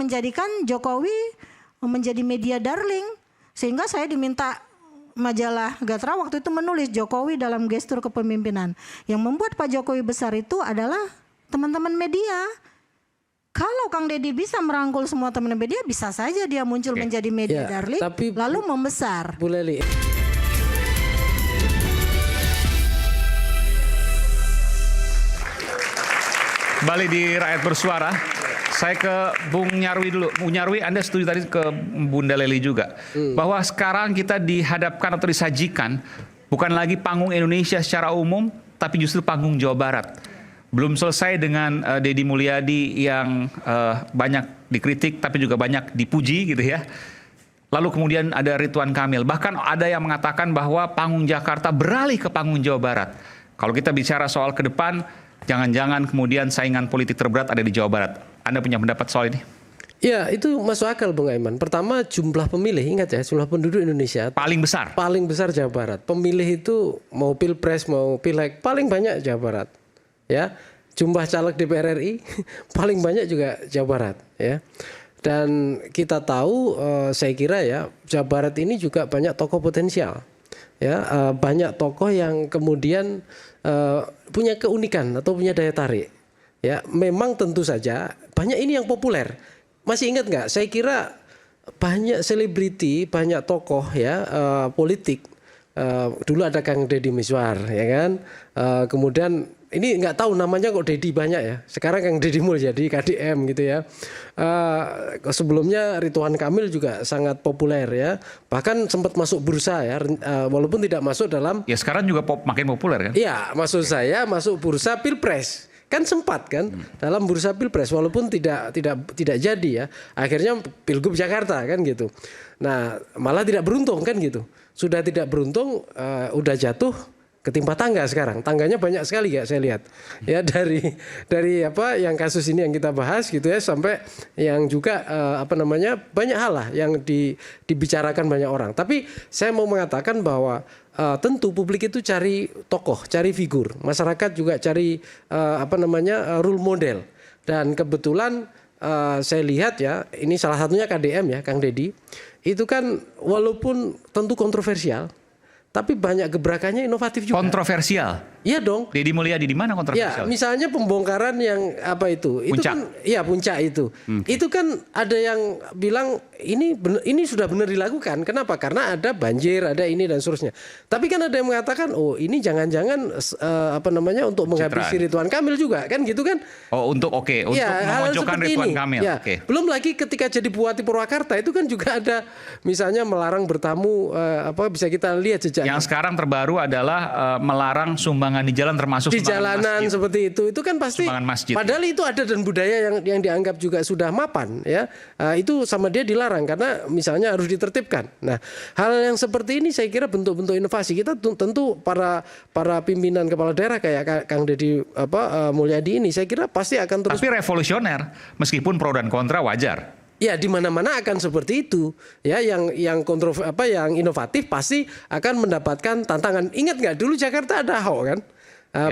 menjadikan Jokowi menjadi media darling. Sehingga saya diminta majalah Gatra waktu itu menulis Jokowi dalam gestur kepemimpinan. Yang membuat Pak Jokowi besar itu adalah teman-teman media. Kalau Kang Deddy bisa merangkul semua teman media, bisa saja dia muncul menjadi media darling, lalu membesar. Bu Leli. Balik di Rakyat Bersuara, saya ke Bung Nyarwi dulu. Bung Nyarwi, Anda setuju tadi ke Bunda Leli juga, bahwa sekarang kita dihadapkan atau disajikan bukan lagi panggung Indonesia secara umum, tapi justru panggung Jawa Barat. Belum selesai dengan Deddy Mulyadi yang banyak dikritik, tapi juga banyak dipuji gitu ya. Lalu kemudian ada Ridwan Kamil. Bahkan ada yang mengatakan bahwa panggung Jakarta beralih ke panggung Jawa Barat. Kalau kita bicara soal ke depan, jangan-jangan kemudian saingan politik terberat ada di Jawa Barat. Anda punya pendapat soal ini? Ya, itu masuk akal Bung Aiman. Pertama, jumlah pemilih, ingat ya, jumlah penduduk Indonesia paling besar. Paling besar Jawa Barat. Pemilih itu mau Pilpres mau Pileg paling banyak Jawa Barat. Ya, jumlah caleg DPR RI paling banyak juga Jawa Barat. Ya, dan kita tahu, saya kira ya, Jawa Barat ini juga banyak tokoh potensial. Ya, banyak tokoh yang kemudian punya keunikan atau punya daya tarik. Ya, memang tentu saja banyak ini yang populer. Masih ingat nggak? Saya kira banyak selebriti, banyak tokoh ya politik. Dulu ada Kang Deddy Mizwar, ya kan. Kemudian ini nggak tahu namanya kok Deddy banyak ya. Sekarang Kang Deddy Mulyadi KDM gitu ya. Sebelumnya Ridwan Kamil juga sangat populer ya. Bahkan sempat masuk bursa ya, walaupun tidak masuk dalam. Ya sekarang juga makin populer kan? Iya, maksud saya masuk bursa Pilpres. Kan sempat kan dalam bursa Pilpres walaupun tidak jadi ya. Akhirnya Pilgub Jakarta kan gitu. Nah, malah tidak beruntung kan gitu. Sudah tidak beruntung, udah jatuh ketimpa tangga sekarang. Tangganya banyak sekali ya saya lihat. Ya dari apa yang kasus ini yang kita bahas gitu ya sampai yang juga banyak hal lah yang dibicarakan banyak orang. Tapi saya mau mengatakan bahwa tentu publik itu cari tokoh, cari figur. Masyarakat juga cari role model. Dan kebetulan saya lihat ya, ini salah satunya KDM ya, Kang Deddy. Itu kan walaupun tentu kontroversial, tapi banyak gebrakannya inovatif juga. Kontroversial? Iya dong. Deddy Mulyadi di mana kontroversial? Ya, misalnya pembongkaran yang apa itu? Itu Puncak. kan, iya puncak itu. Itu kan ada yang bilang ini sudah benar dilakukan. Kenapa? Karena ada banjir, ada ini dan seterusnya. Tapi kan ada yang mengatakan, oh ini jangan-jangan untuk menghabisi Ridwan Kamil juga, kan gitu kan? Oh untuk untuk memojokkan Ridwan Kamil. Ya. Okay. Belum lagi ketika jadi Bupati Purwakarta itu kan juga ada misalnya melarang bertamu, bisa kita lihat jejaknya. Yang sekarang terbaru adalah melarang sumbangan di jalan termasuk di jalanan masjid. Seperti itu kan pasti padahal itu ada dan budaya yang dianggap juga sudah mapan ya, itu sama dia dilarang karena misalnya harus ditertibkan. Nah, hal yang seperti ini saya kira bentuk-bentuk inovasi kita tentu para pimpinan kepala daerah kayak Kang Deddy Mulyadi ini saya kira pasti akan terus. Tapi revolusioner meskipun pro dan kontra wajar. Ya di mana-mana akan seperti itu ya, yang yang inovatif pasti akan mendapatkan tantangan. Ingat nggak dulu Jakarta ada Ahok kan,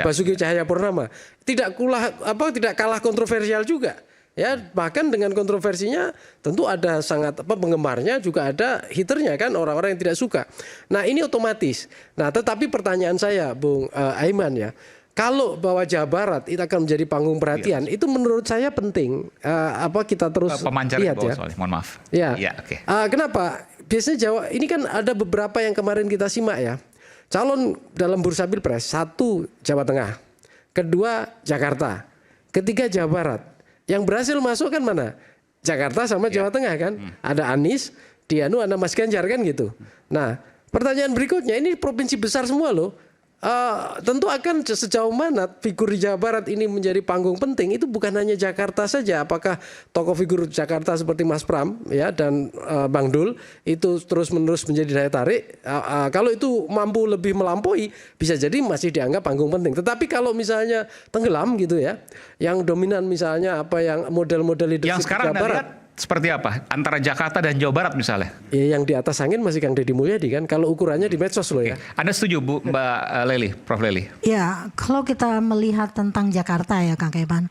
Basuki Cahayapurnama, tidak kalah kontroversial juga ya, bahkan dengan kontroversinya tentu ada sangat penggemarnya juga ada haternya kan, orang-orang yang tidak suka. Nah ini otomatis. Nah tetapi pertanyaan saya Bung Aiman ya, kalau bahwa Jawa Barat itu akan menjadi panggung perhatian, itu menurut saya penting. Kita terus lihat ya. Soalnya, mohon maaf. Ya. Okay. Kenapa? Biasanya Jawa ini kan ada beberapa yang kemarin kita simak ya. Calon dalam bursa Pilpres, 1 Jawa Tengah, 2 Jakarta, 3 Jawa Barat. Yang berhasil masuk kan mana? Jakarta sama Jawa Tengah kan. Ada Anies, ada Mas Ganjar kan gitu. Nah, pertanyaan berikutnya, ini provinsi besar semua loh. Tentu akan sejauh mana figur di Jawa Barat ini menjadi panggung penting, itu bukan hanya Jakarta saja. Apakah tokoh figur Jakarta seperti Mas Pram ya dan Bang Dul itu terus-menerus menjadi daya tarik? Kalau itu mampu lebih melampaui, bisa jadi masih dianggap panggung penting. Tetapi kalau misalnya tenggelam gitu ya, yang dominan misalnya yang model-model leadership Jawa Barat. Seperti apa? Antara Jakarta dan Jawa Barat misalnya? Ya, yang di atas angin masih Kang Deddy Mulyadi kan. Kalau ukurannya di medsos loh ya. Anda setuju Mbak Leli, Prof Leli? Ya, kalau kita melihat tentang Jakarta ya Kang Keban,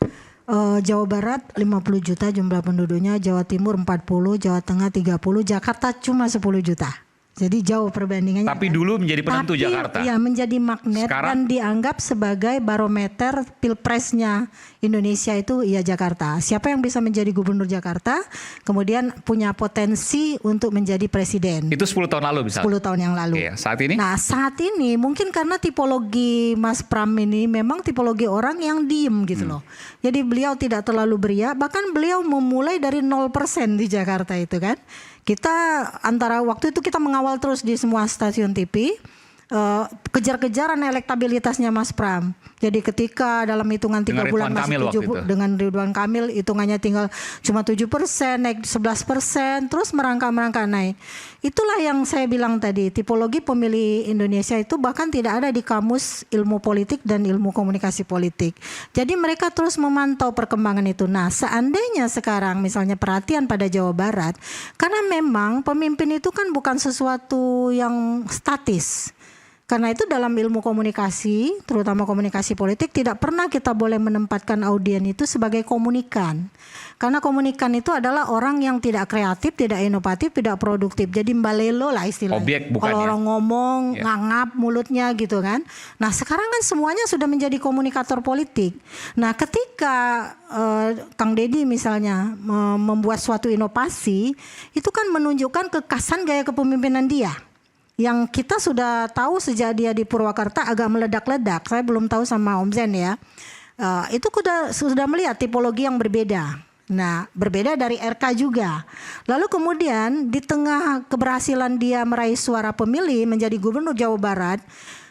Jawa Barat 50 juta jumlah penduduknya, Jawa Timur 40, Jawa Tengah 30, Jakarta cuma 10 juta. Jadi jauh perbandingannya. Tapi dulu menjadi penentu Jakarta. Ya, menjadi magnet dan dianggap sebagai barometer pilpresnya Indonesia itu ya Jakarta. Siapa yang bisa menjadi gubernur Jakarta, kemudian punya potensi untuk menjadi presiden. Itu 10 tahun lalu misalnya? 10 tahun yang lalu. Iya, saat ini? Nah saat ini mungkin karena tipologi Mas Pram ini memang tipologi orang yang diem gitu loh. Jadi beliau tidak terlalu beria, bahkan beliau memulai dari 0% di Jakarta itu kan. Kita antara waktu itu kita mengawal terus di semua stasiun TV kejar-kejaran elektabilitasnya Mas Pram. Jadi ketika dalam hitungan 3 bulan masih 7 dengan Ridwan Kamil hitungannya tinggal cuma 7%, naik 11%, terus merangkak naik. Itulah yang saya bilang tadi, tipologi pemilih Indonesia itu bahkan tidak ada di kamus ilmu politik dan ilmu komunikasi politik. Jadi mereka terus memantau perkembangan itu. Nah, seandainya sekarang misalnya perhatian pada Jawa Barat, karena memang pemimpin itu kan bukan sesuatu yang statis. Karena itu dalam ilmu komunikasi, terutama komunikasi politik, tidak pernah kita boleh menempatkan audien itu sebagai komunikan. Karena komunikan itu adalah orang yang tidak kreatif, tidak inovatif, tidak produktif. Jadi mbalelo lah istilahnya. Objek bukan. Kalau orang ngomong, ngangap mulutnya gitu kan. Nah sekarang kan semuanya sudah menjadi komunikator politik. Nah ketika Kang Deddy misalnya membuat suatu inovasi, itu kan menunjukkan kekasan gaya kepemimpinan dia. Yang kita sudah tahu sejak dia di Purwakarta agak meledak-ledak. Saya belum tahu sama Om Zen ya. Itu sudah melihat tipologi yang berbeda. Nah, berbeda dari RK juga. Lalu kemudian di tengah keberhasilan dia meraih suara pemilih menjadi gubernur Jawa Barat,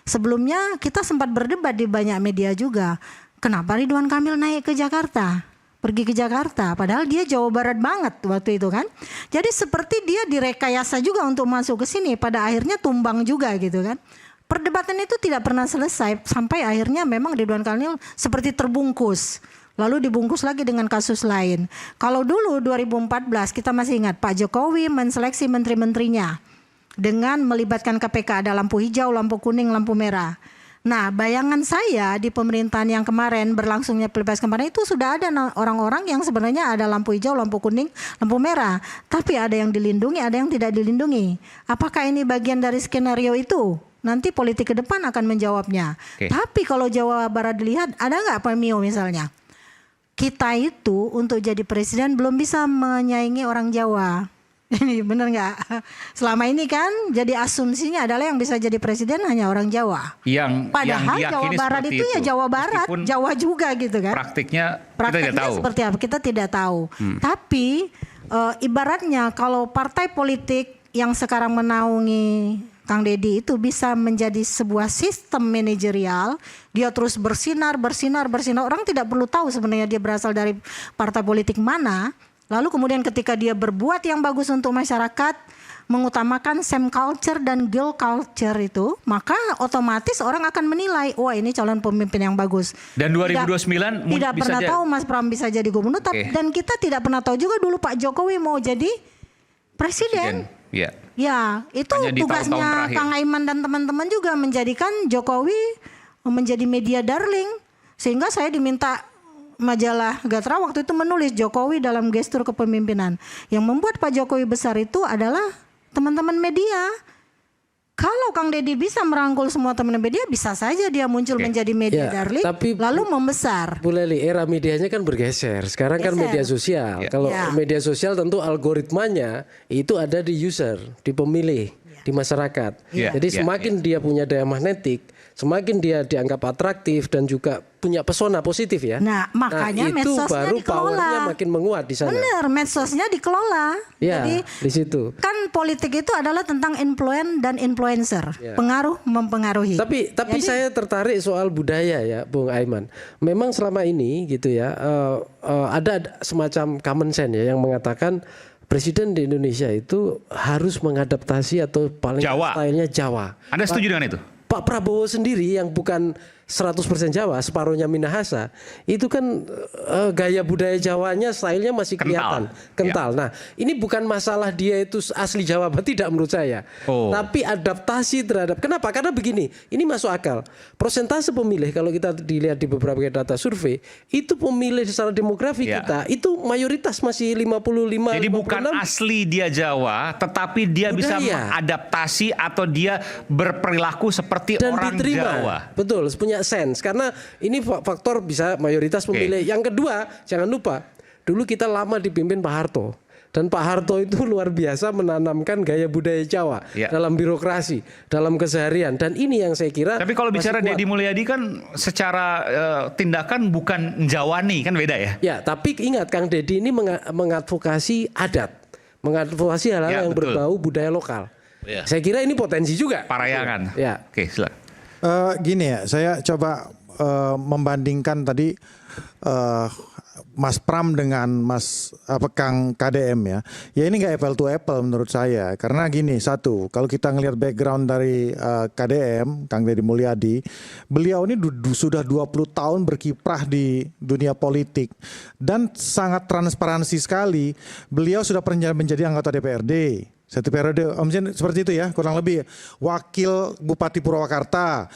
sebelumnya kita sempat berdebat di banyak media juga. Kenapa Ridwan Kamil naik ke Jakarta? Pergi ke Jakarta, padahal dia Jawa Barat banget waktu itu kan. Jadi seperti dia direkayasa juga untuk masuk ke sini, pada akhirnya tumbang juga gitu kan. Perdebatan itu tidak pernah selesai sampai akhirnya memang Ridwan Kamil seperti terbungkus. Lalu dibungkus lagi dengan kasus lain. Kalau dulu 2014 kita masih ingat Pak Jokowi menseleksi menteri-menterinya dengan melibatkan KPK, ada lampu hijau, lampu kuning, lampu merah. Nah, bayangan saya di pemerintahan yang kemarin berlangsungnya Pilpres kemarin itu sudah ada orang-orang yang sebenarnya ada lampu hijau, lampu kuning, lampu merah. Tapi ada yang dilindungi, ada yang tidak dilindungi. Apakah ini bagian dari skenario itu? Nanti politik ke depan akan menjawabnya. Tapi kalau Jawa Barat dilihat, ada nggak Pak Mio misalnya? Kita itu untuk jadi presiden belum bisa menyaingi orang Jawa. Ini benar nggak? Selama ini kan jadi asumsinya adalah yang bisa jadi presiden hanya orang Jawa. Padahal yang Jawa Barat itu ya Jawa Barat, Jawa juga gitu kan. Praktiknya kita tidak tahu. Seperti apa? Kita tidak tahu. Tapi ibaratnya kalau partai politik yang sekarang menaungi Kang Deddy itu bisa menjadi sebuah sistem manajerial, dia terus bersinar. Orang tidak perlu tahu sebenarnya dia berasal dari partai politik mana. Lalu kemudian ketika dia berbuat yang bagus untuk masyarakat, mengutamakan Sam culture dan girl culture itu, maka otomatis orang akan menilai, wah ini calon pemimpin yang bagus. Dan 2029 tidak pernah tahu Mas Pram bisa jadi gubernur, dan kita tidak pernah tahu juga dulu Pak Jokowi mau jadi presiden. Ya, itu tugasnya Kang Aiman dan teman-teman juga menjadikan Jokowi menjadi media darling, sehingga saya diminta majalah Gatra waktu itu menulis Jokowi dalam gestur kepemimpinan. Yang membuat Pak Jokowi besar itu adalah teman-teman media. Kalau Kang Deddy bisa merangkul semua teman media, bisa saja dia muncul menjadi media darling, tapi lalu membesar. Bu Leli, era medianya kan bergeser. Sekarang kan media sosial. Kalau media sosial tentu algoritmanya itu ada di user, di pemilih, di masyarakat. Jadi semakin dia punya daya magnetik, semakin dia dianggap atraktif dan juga punya pesona positif ya. Nah, makanya itu medsosnya baru dikelola. powernya makin menguat di sana. Benar, medsosnya dikelola. Ya, jadi di situ. Kan politik itu adalah tentang influence dan influencer. Pengaruh mempengaruhi. Tapi jadi, saya tertarik soal budaya ya, Bung Aiman. Memang selama ini gitu ya, ada semacam common sense ya yang mengatakan presiden di Indonesia itu harus mengadaptasi atau paling stylenya Jawa. Anda setuju dengan itu? Pak Prabowo sendiri yang bukan 100% Jawa, separuhnya Minahasa, itu kan gaya budaya Jawanya, stylenya masih kelihatan kental. Nah, ini bukan masalah dia itu asli Jawa, tidak menurut saya. Tapi adaptasi terhadap, kenapa? Karena begini, ini masuk akal. Persentase pemilih kalau kita dilihat di beberapa data survei, itu pemilih secara demografi kita itu mayoritas masih 55. Jadi bukan asli dia Jawa, tetapi dia bisa mengadaptasi atau dia berperilaku seperti dan orang diterima. Jawa. Betul, punya sense. Karena ini faktor bisa mayoritas pemilih. Yang kedua, jangan lupa, dulu kita lama dipimpin Pak Harto. Dan Pak Harto itu luar biasa menanamkan gaya budaya Jawa dalam birokrasi, dalam keseharian. Dan ini yang saya kira. Tapi kalau bicara Deddy Mulyadi kan secara tindakan bukan Jawani, kan beda ya? Ya, tapi ingat Kang Deddy ini mengadvokasi adat, mengadvokasi hal-hal yang berbau budaya lokal. Saya kira ini potensi juga. Parayangan. Oke, silakan. Gini ya, saya coba membandingkan tadi Mas Pram dengan Kang KDM ya. Ya ini nggak apple to apple menurut saya. Karena gini, satu, kalau kita ngelihat background dari KDM, Kang Deddy Mulyadi, beliau ini sudah 20 tahun berkiprah di dunia politik dan sangat transparansi sekali. Beliau sudah pernah menjadi anggota DPRD. Satu periode, seperti itu ya, kurang lebih. Wakil Bupati Purwakarta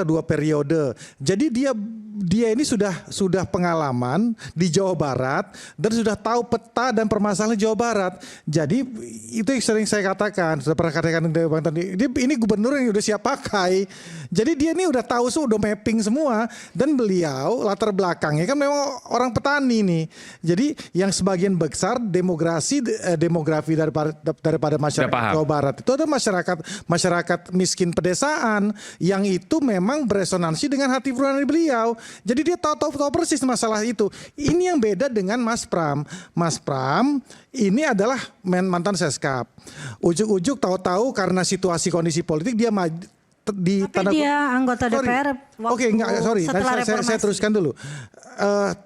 2 periode. Jadi dia ini sudah pengalaman di Jawa Barat dan sudah tahu peta dan permasalahan Jawa Barat. Jadi itu yang sering saya katakan, sudah pernah katakan Bang tadi, ini gubernur yang udah siap pakai. Jadi dia ini udah tahu, udah mapping semua, dan beliau latar belakangnya kan memang orang petani nih. Jadi yang sebagian besar demografi daripada masyarakat Jawa Barat itu ada masyarakat miskin pedesaan yang itu memang beresonansi dengan hati nurani beliau. Jadi dia tahu persis masalah itu. Ini yang beda dengan Mas Pram. Mas Pram ini adalah mantan Seskap. Ujuk-ujuk tahu-tahu karena situasi kondisi politik dia tapi dia anggota DPR. Oke, enggak, sorry. Saya teruskan dulu.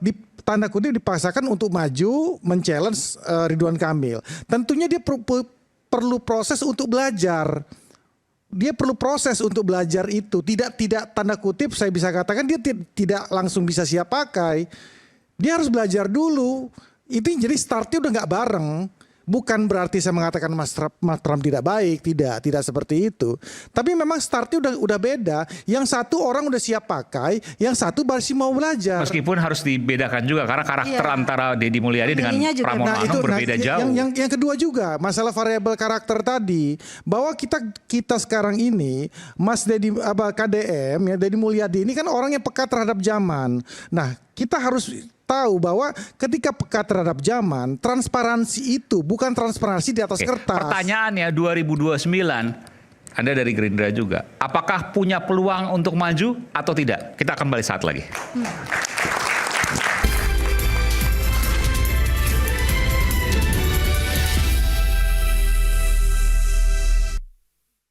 Di tanda kutip dipaksakan untuk maju men-challenge Ridwan Kamil. Tentunya dia perlu proses untuk belajar. Dia perlu proses untuk belajar itu. Tidak tanda kutip saya bisa katakan dia tidak langsung bisa siap pakai. Dia harus belajar dulu. Itu jadi startnya udah nggak bareng. Bukan berarti saya mengatakan Mas Trump tidak baik, tidak seperti itu. Tapi memang startnya udah beda. Yang satu orang udah siap pakai, yang satu masih mau belajar. Meskipun harus dibedakan juga karena karakter antara Deddy Mulyadi dengan Pramono Anung berbeda jauh. Yang kedua juga masalah variabel karakter tadi, bahwa kita sekarang ini Mas KDM ya, Deddy Mulyadi ini kan orang yang peka terhadap zaman. Nah, kita harus tahu bahwa ketika peka terhadap zaman, transparansi itu bukan transparansi di atas kertas. Pertanyaannya 2029, Anda dari Gerindra juga, apakah punya peluang untuk maju atau tidak? Kita akan balik saat lagi.